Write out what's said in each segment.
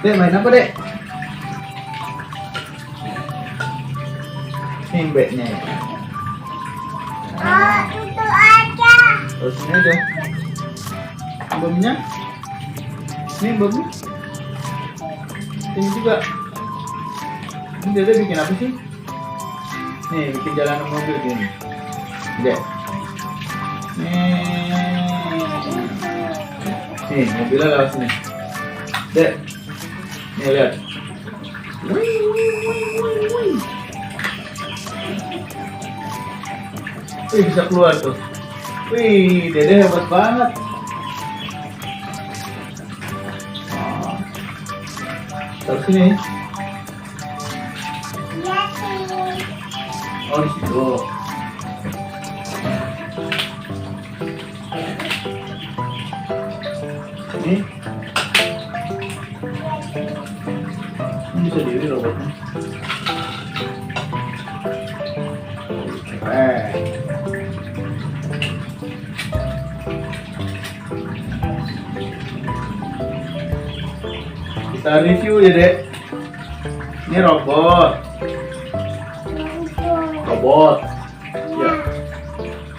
Dek, main apa, Dek? Ini beknya. Oh, itu aja. Terus ini aja. Bomnya. Ini bomnya. Ini juga. Ini Dede bikin apa sih? Nih, bikin jalan mobil gini. Dek. Nih, mobilnya lewat sini. Dek. Nih, lihat. Wih, wih, wih, wih, wih. Wih, bisa keluar tuh. Wih, Dede hebat banget. Terus sini. Iya sih. Oh, di situ. Ini. Ini bisa diri robotnya. Keren. Kita review ya, Dek. Ini robot. Robot. Ya.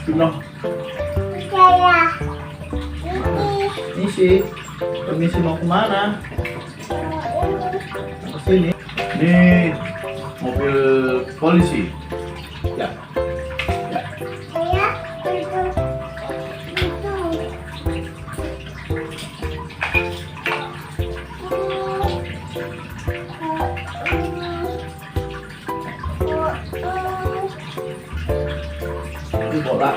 Sino? Saya. Ini sih. Permisi mau kemana? Ke sini. Ini mobil polisi. Ya. Ya. Saya itu. Ini bola.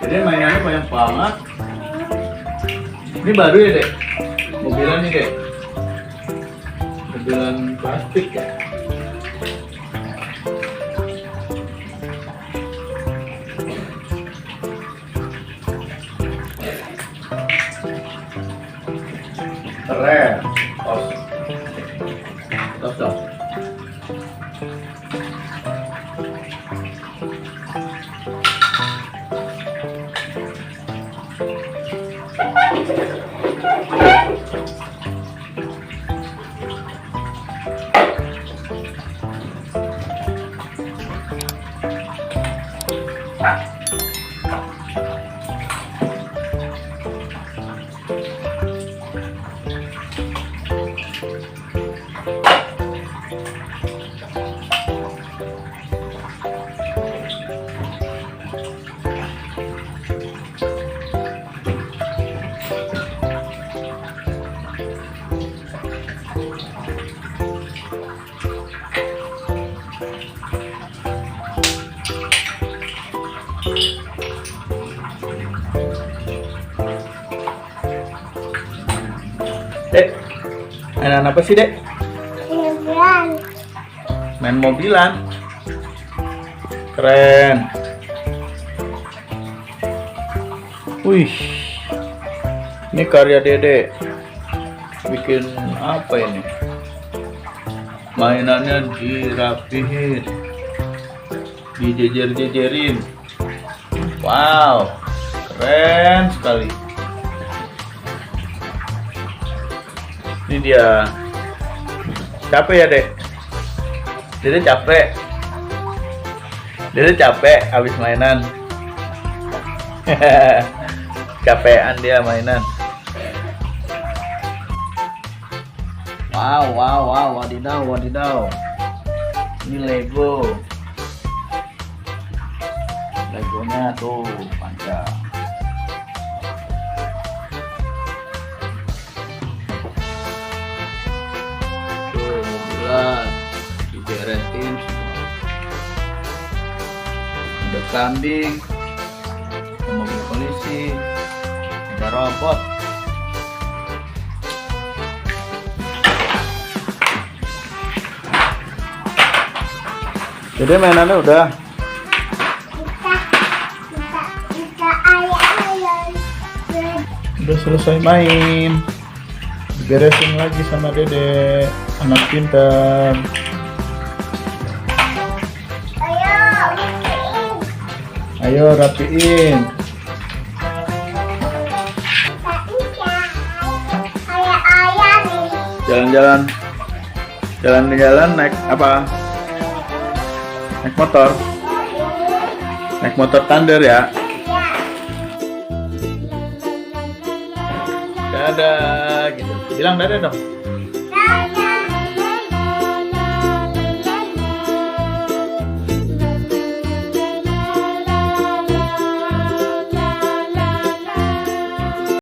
Jadi mainannya banyak banget. Ini baru ya, Dek? Mobilan nih, Dek? Mobilan plastik ya? Keren. Tos dong. Dek, mainan apa sih, Dek? Mobilan. Main mobilan. Keren. Wih, ini karya Dede. Bikin apa ini? Mainannya dirapihin, dijejer-jejerin. Wow, keren sekali. Ini dia. Capek ya, Dek? Dede capek. Dede capek habis mainan. Capean dia mainan. Wow, wow, wow, wadidaw, wadidaw. Ini Lego. Legonya tuh panjang. Diberesin semua. Ada kambing, ada mobil polisi, ada robot. Jadi mainannya udah. Udah selesai main. Diberesin lagi sama Dede. Anak pintar. Ayo. Ayo rapiin. Tak bisa. Kayak ayam nih. Jalan-jalan. Jalan-jalan naik apa? Naik motor. Naik motor Thunder ya. Ya. Dadah gitu. Bilang dadah dong.